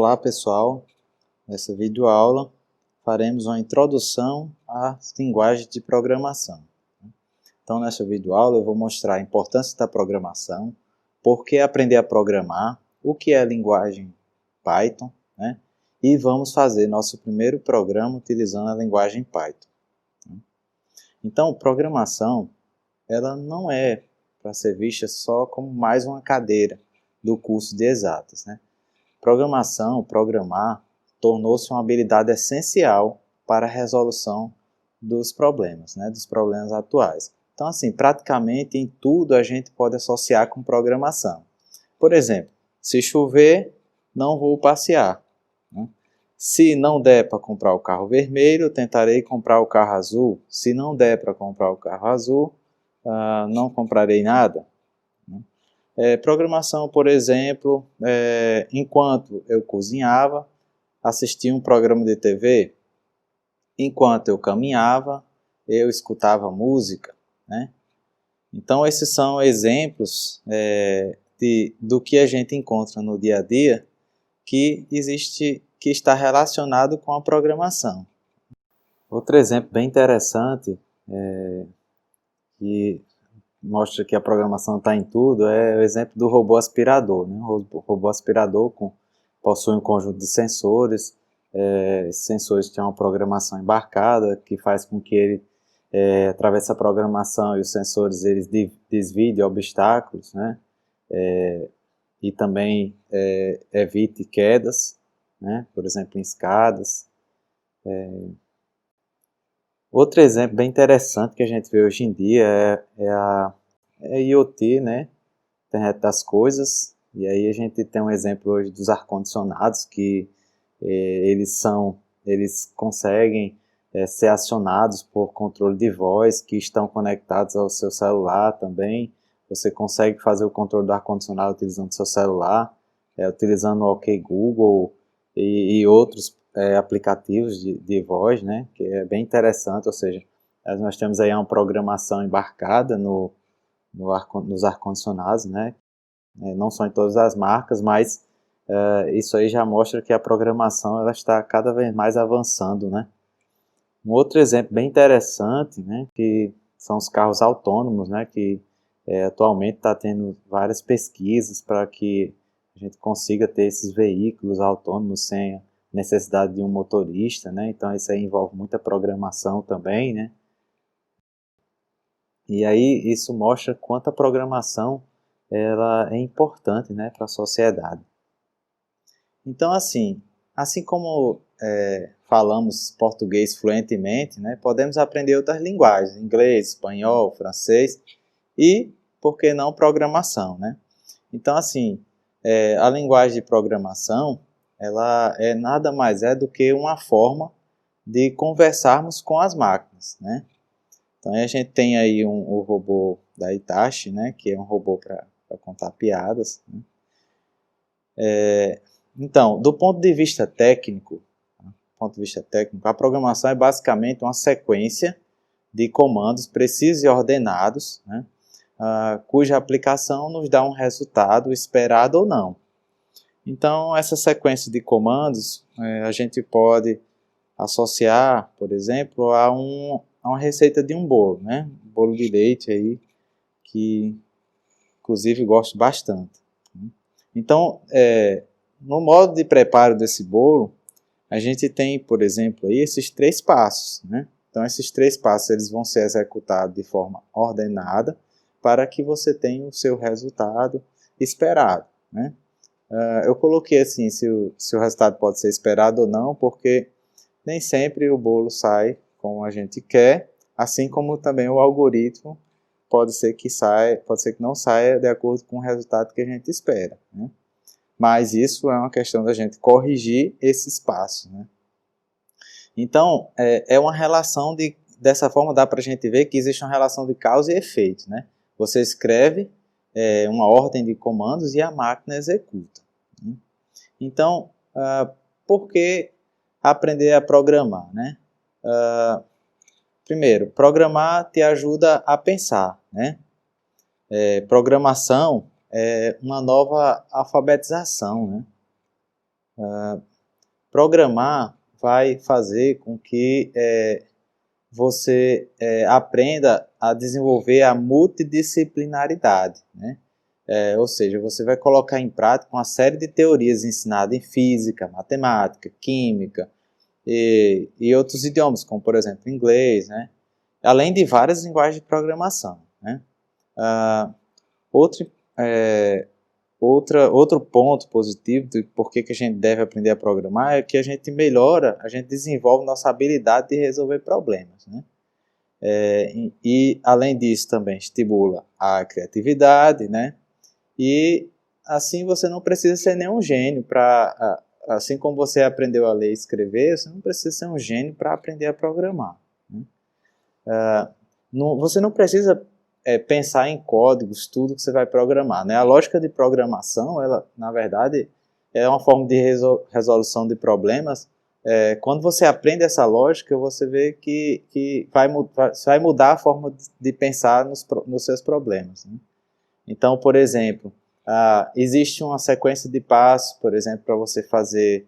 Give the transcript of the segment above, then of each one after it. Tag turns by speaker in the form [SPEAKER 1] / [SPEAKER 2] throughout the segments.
[SPEAKER 1] Olá pessoal, nessa videoaula faremos uma introdução às linguagens de programação. Então nessa videoaula eu vou mostrar a importância da programação, por que aprender a programar, o que é a linguagem Python, né? E vamos fazer nosso primeiro programa utilizando a linguagem Python. Então programação, ela não é para ser vista só como mais uma cadeira do curso de exatas, né? Programar, tornou-se uma habilidade essencial para a resolução dos problemas, né, dos problemas atuais. Então, assim, praticamente em tudo a gente pode associar com programação. Por exemplo, se chover, não vou passear, né? Se não der para comprar o carro vermelho, tentarei comprar o carro azul. Se não der para comprar o carro azul, não comprarei nada. Programação, por exemplo, enquanto eu cozinhava, assistia um programa de TV, enquanto eu caminhava, eu escutava música, né? Então, esses são exemplos do que a gente encontra no dia a dia que está relacionado com a programação. Outro exemplo bem interessante que mostra que a programação está em tudo, é o exemplo do robô aspirador, né? O robô aspirador possui um conjunto de sensores, esses sensores têm uma programação embarcada, que faz com que ele, através dessa programação e os sensores, eles desviem de obstáculos, né? E também evite quedas, né? Por exemplo, em escadas. Outro exemplo bem interessante que a gente vê hoje em dia é a IoT, né? Internet das coisas. E aí a gente tem um exemplo hoje dos ar-condicionados, que eles conseguem ser acionados por controle de voz, que estão conectados ao seu celular também. Você consegue fazer o controle do ar-condicionado utilizando o seu celular, utilizando o OK Google e outros aplicativos de voz, né, que é bem interessante. Ou seja, nós temos aí uma programação embarcada nos ar-condicionados, né, não só em todas as marcas, mas isso aí já mostra que a programação ela está cada vez mais avançando, né. Um outro exemplo bem interessante, né, que são os carros autônomos, né, que atualmente está tendo várias pesquisas para que a gente consiga ter esses veículos autônomos sem necessidade de um motorista, né? Então isso aí envolve muita programação também, né? E aí isso mostra quanto a programação ela é importante, né, para a sociedade. Então assim como falamos português fluentemente, né, podemos aprender outras linguagens, inglês, espanhol, francês e, por que não, programação, né? Então assim, a linguagem de programação ela nada mais do que uma forma de conversarmos com as máquinas, né? Então a gente tem aí o robô da Hitachi, né, que é um robô para contar piadas, né? Então, do ponto de vista técnico, a programação é basicamente uma sequência de comandos precisos e ordenados, né, cuja aplicação nos dá um resultado esperado ou não. Então, essa sequência de comandos a gente pode associar, por exemplo, a uma receita de um bolo, né? Um bolo de leite aí, que inclusive gosto bastante. Então, no modo de preparo desse bolo, a gente tem, por exemplo, aí esses 3 passos, né? Então, esses 3 passos eles vão ser executados de forma ordenada para que você tenha o seu resultado esperado, né? Eu coloquei assim, se o resultado pode ser esperado ou não, porque nem sempre o bolo sai como a gente quer, assim como também o algoritmo pode ser que não saia de acordo com o resultado que a gente espera, né? Mas isso é uma questão da gente corrigir esses passos, né? Então, é uma relação dessa forma dá para a gente ver que existe uma relação de causa e efeito, né? Você escreve uma ordem de comandos e a máquina executa, né? Então, por que aprender a programar, né? Primeiro, programar te ajuda a pensar, né? Programação é uma nova alfabetização, né? Programar vai fazer com que você aprenda a desenvolver a multidisciplinaridade, né? Ou seja, você vai colocar em prática uma série de teorias ensinadas em física, matemática, química e outros idiomas, como por exemplo inglês, né? Além de várias linguagens de programação, né? Outro, outro ponto positivo de por que a gente deve aprender a programar é que a gente melhora, a gente desenvolve nossa habilidade de resolver problemas, né? E além disso também estimula a criatividade, né? E assim você não precisa ser nenhum gênio para, assim como você aprendeu a ler e escrever, você não precisa ser um gênio para aprender a programar, né? Você não precisa pensar em códigos, tudo que você vai programar, né? A lógica de programação, ela, na verdade, é uma forma de resolução de problemas. Quando você aprende essa lógica, você vê que vai mudar a forma de pensar nos seus problemas, né? Então, por exemplo, existe uma sequência de passos, por exemplo, para você fazer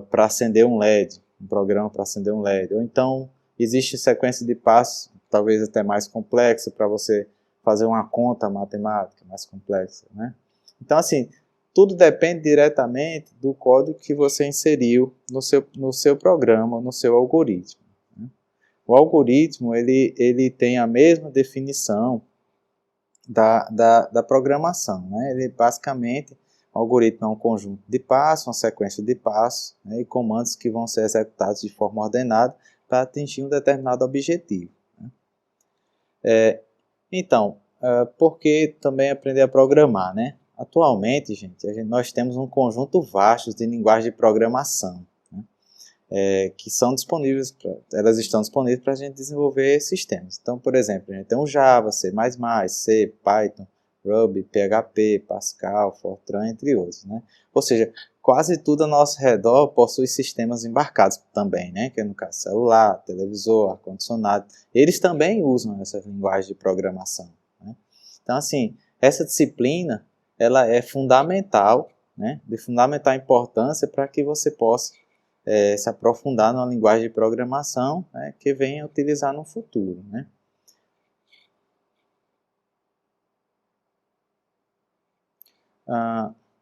[SPEAKER 1] para acender um LED, um programa para acender um LED. Ou então, existe sequência de passos, talvez até mais complexa, para você fazer uma conta matemática mais complexa, né? Então, assim, tudo depende diretamente do código que você inseriu no seu programa, no seu algoritmo, né? O algoritmo, ele tem a mesma definição da programação, né? Ele basicamente, o algoritmo é um conjunto de passos, uma sequência de passos, né, e comandos que vão ser executados de forma ordenada para atingir um determinado objetivo, né? Então, por que também aprender a programar, né? Atualmente, nós temos um conjunto vasto de linguagens de programação, né, que são disponíveis, elas estão disponíveis para a gente desenvolver sistemas. Então, por exemplo, a gente tem o Java, C++, C, Python, Ruby, PHP, Pascal, Fortran, entre outros, né? Ou seja, quase tudo ao nosso redor possui sistemas embarcados também, né? Que é no caso celular, televisor, ar-condicionado. Eles também usam essas linguagens de programação, né? Então, assim, essa disciplina, ela é fundamental, né? De fundamental importância para que você possa se aprofundar numa linguagem de programação, né, que venha utilizar no futuro, né?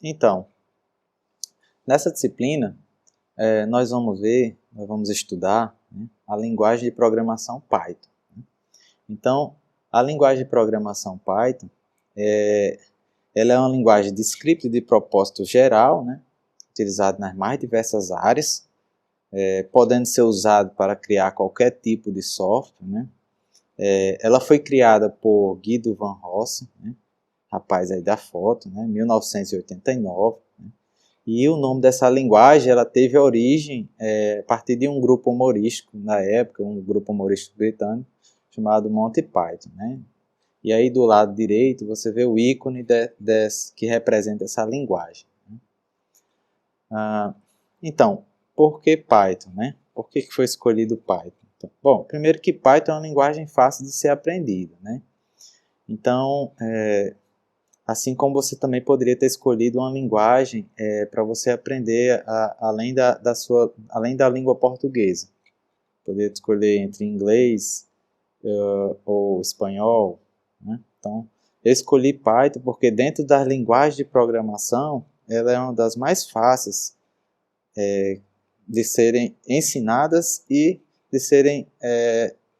[SPEAKER 1] Então, nessa disciplina, nós vamos estudar, né, a linguagem de programação Python, né? Então, a linguagem de programação Python, ela é uma linguagem de script de propósito geral, né, utilizada nas mais diversas áreas, podendo ser usado para criar qualquer tipo de software, né? Ela foi criada por Guido van Rossum, né, rapaz aí da foto, né, em 1989, né, e o nome dessa linguagem ela teve origem a partir de um grupo humorístico na época, um grupo humorístico britânico chamado Monty Python, né? E aí do lado direito você vê o ícone que representa essa linguagem, né? Então, por que Python, né? Por que foi escolhido Python? Então, bom, primeiro que Python é uma linguagem fácil de ser aprendida, né? Então, assim como você também poderia ter escolhido uma linguagem para você aprender além da língua portuguesa. Poderia escolher entre inglês ou espanhol, né? Então, eu escolhi Python porque dentro das linguagens de programação, ela é uma das mais fáceis de serem ensinadas e de serem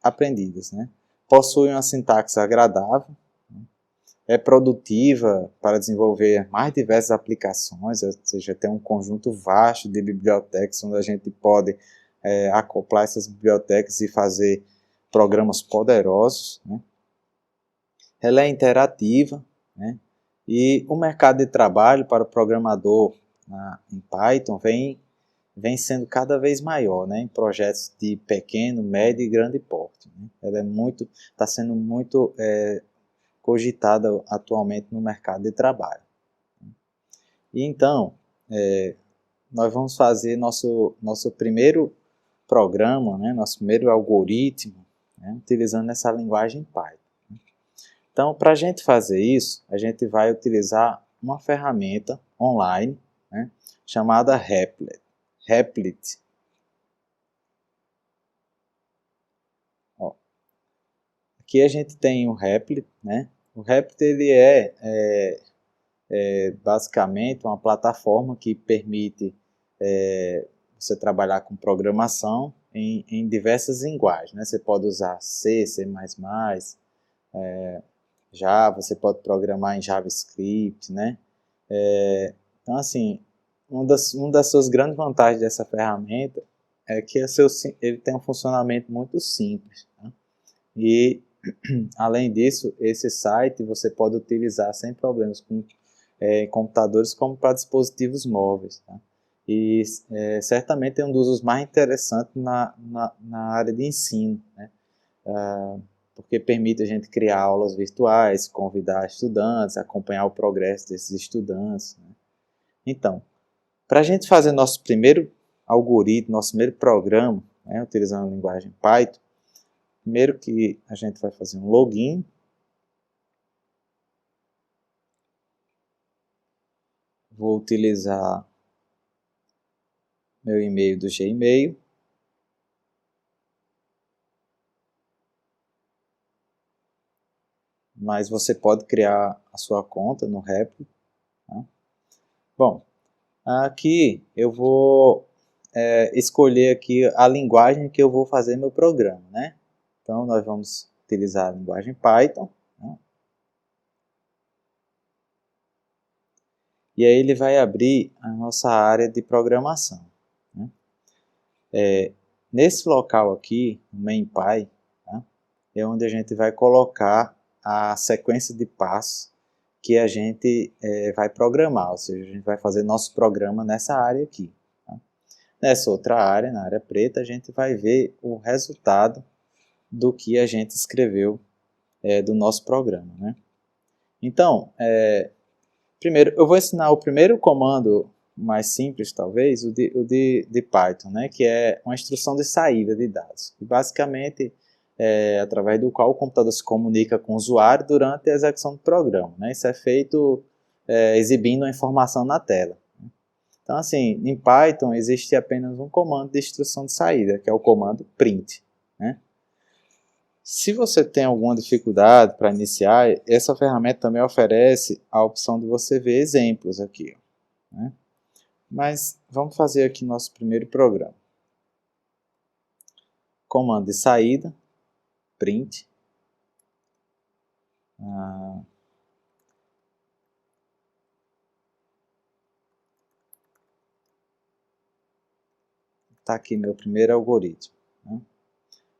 [SPEAKER 1] aprendidas, né? Possui uma sintaxe agradável, é produtiva para desenvolver mais diversas aplicações, ou seja, tem um conjunto vasto de bibliotecas onde a gente pode acoplar essas bibliotecas e fazer programas poderosos, né? Ela é interativa, né? E o mercado de trabalho para o programador em Python vem sendo cada vez maior, né, em projetos de pequeno, médio e grande porte, né? Ela está sendo muito cogitada atualmente no mercado de trabalho. E então, nós vamos fazer nosso primeiro programa, né, nosso primeiro algoritmo, né, utilizando essa linguagem Python. Então, para a gente fazer isso, a gente vai utilizar uma ferramenta online, né, chamada Replit. Replit. Ó, aqui a gente tem o Replit, né? O Replit ele é basicamente uma plataforma que permite você trabalhar com programação em diversas linguagens, né? Você pode usar C, C++, Java, você pode programar em JavaScript, né? Então, assim, uma das suas grandes vantagens dessa ferramenta é que ele tem um funcionamento muito simples, tá? E, além disso, esse site você pode utilizar sem problemas com computadores como para dispositivos móveis, tá? E certamente é um dos usos mais interessantes na área de ensino, né? Porque permite a gente criar aulas virtuais, convidar estudantes, acompanhar o progresso desses estudantes, né? Então, para a gente fazer nosso primeiro algoritmo, nosso primeiro programa, né, utilizando a linguagem Python, primeiro que a gente vai fazer um login. Vou utilizar meu e-mail do Gmail. Mas você pode criar a sua conta no Replit, tá? Bom, aqui eu vou escolher aqui a linguagem que eu vou fazer meu programa, né? Então nós vamos utilizar a linguagem Python, né? E aí ele vai abrir a nossa área de programação, né? Nesse local aqui, no MainPy, tá? É onde a gente vai colocar a sequência de passos que a gente vai programar, ou seja, a gente vai fazer nosso programa nessa área aqui, tá? Nessa outra área, na área preta, a gente vai ver o resultado do que a gente escreveu do nosso programa, né? Então, primeiro, eu vou ensinar o primeiro comando mais simples, talvez, o de Python, né? Que é uma instrução de saída de dados. E basicamente, através do qual o computador se comunica com o usuário durante a execução do programa, né? Isso é feito exibindo a informação na tela. Então, assim, em Python existe apenas um comando de instrução de saída, que é o comando print, né? Se você tem alguma dificuldade para iniciar, essa ferramenta também oferece a opção de você ver exemplos aqui, né? Mas vamos fazer aqui nosso primeiro programa. Comando de saída, print. Está aqui meu primeiro algoritmo, né?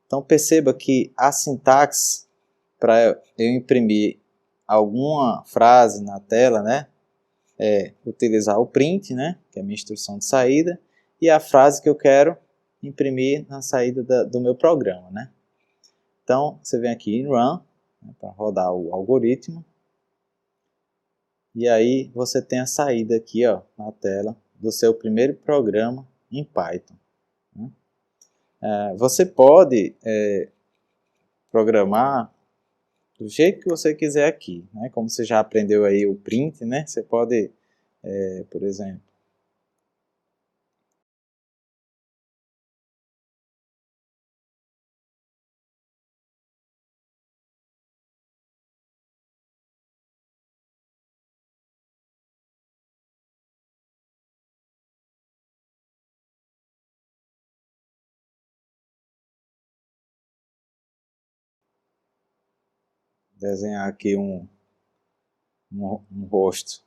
[SPEAKER 1] Então perceba que a sintaxe para eu imprimir alguma frase na tela, né, é utilizar o print, né, que é a minha instrução de saída, e a frase que eu quero imprimir na saída do meu programa, né. Então você vem aqui em Run, né, para rodar o algoritmo, e aí você tem a saída aqui, ó, na tela do seu primeiro programa em Python, né. Você pode programar do jeito que você quiser aqui, né? Como você já aprendeu aí o print, né? Você pode, por exemplo, desenhar aqui um rosto.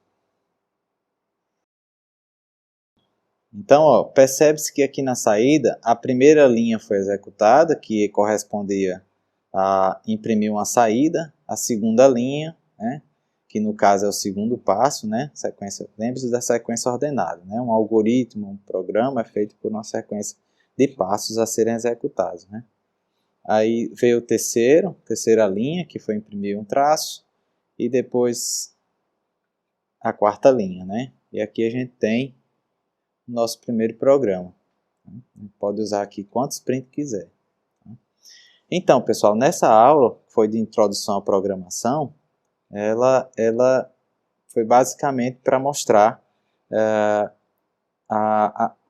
[SPEAKER 1] Então, ó, percebe-se que aqui na saída, a primeira linha foi executada, que correspondia a imprimir uma saída, a segunda linha, né, que no caso é o segundo passo, né, sequência, lembre-se da sequência ordenada, né, um algoritmo, um programa é feito por uma sequência de passos a serem executados, né. Aí veio o terceira linha, que foi imprimir um traço, e depois a quarta linha, né, e aqui a gente tem nosso primeiro programa. Pode usar aqui quantos print quiser. Então, pessoal, nessa aula, que foi de introdução à programação, ela foi basicamente para mostrar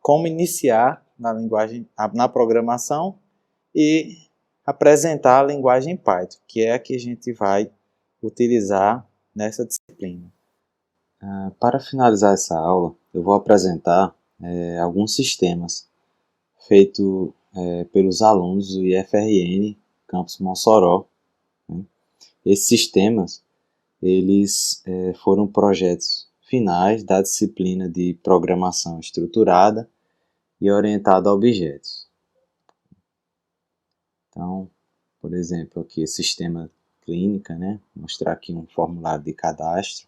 [SPEAKER 1] como iniciar na programação e apresentar a linguagem Python, que é a que a gente vai utilizar nessa disciplina. Para finalizar essa aula, eu vou apresentar alguns sistemas feitos pelos alunos do IFRN Campus Mossoró. Né? Esses sistemas eles foram projetos finais da disciplina de programação estruturada e orientada a objetos. Então, por exemplo, aqui esse sistema clínica, né? Vou mostrar aqui um formulário de cadastro.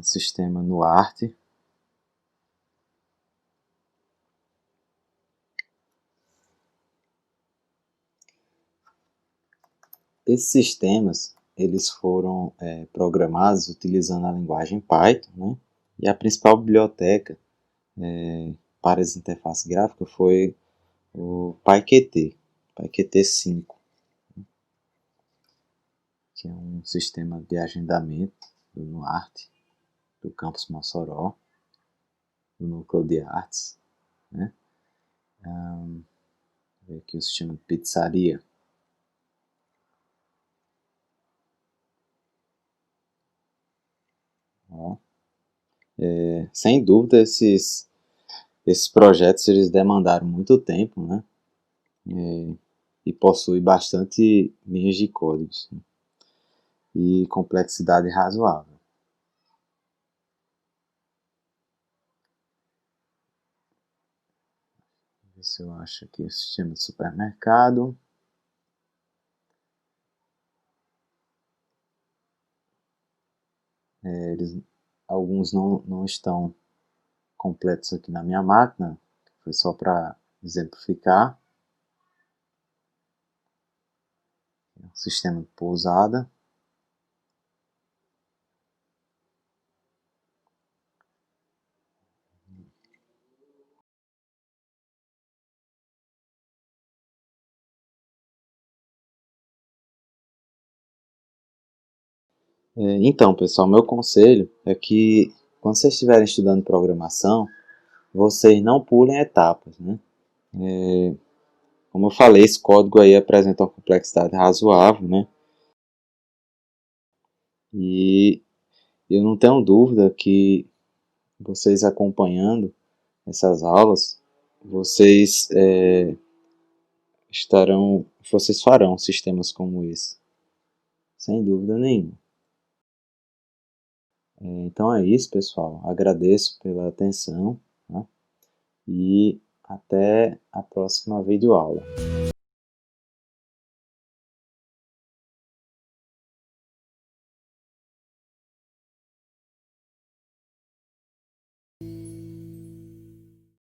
[SPEAKER 1] Sistema no Arte. Esses sistemas eles foram programados utilizando a linguagem Python, né? E a principal biblioteca para as interfaces gráficas foi o PyQt, PyQt 5, que é um sistema de agendamento do NUART, do Campus Mossoró, do Núcleo de Artes, né? Aqui o sistema de pizzaria. Ó. Sem dúvida, esses projetos eles demandaram muito tempo, né? E possuem bastante linhas de códigos, né? E complexidade razoável. Deixa eu ver se eu acho aqui o sistema de supermercado. Alguns não estão completos aqui na minha máquina, foi só para exemplificar. Sistema de pousada. Então, pessoal, meu conselho é que quando vocês estiverem estudando programação, vocês não pulem etapas, né? Como eu falei, esse código aí apresenta uma complexidade razoável, né? E eu não tenho dúvida que vocês acompanhando essas aulas, vocês farão sistemas como esse, sem dúvida nenhuma. Então é isso, pessoal. Agradeço pela atenção, né? E até a próxima videoaula.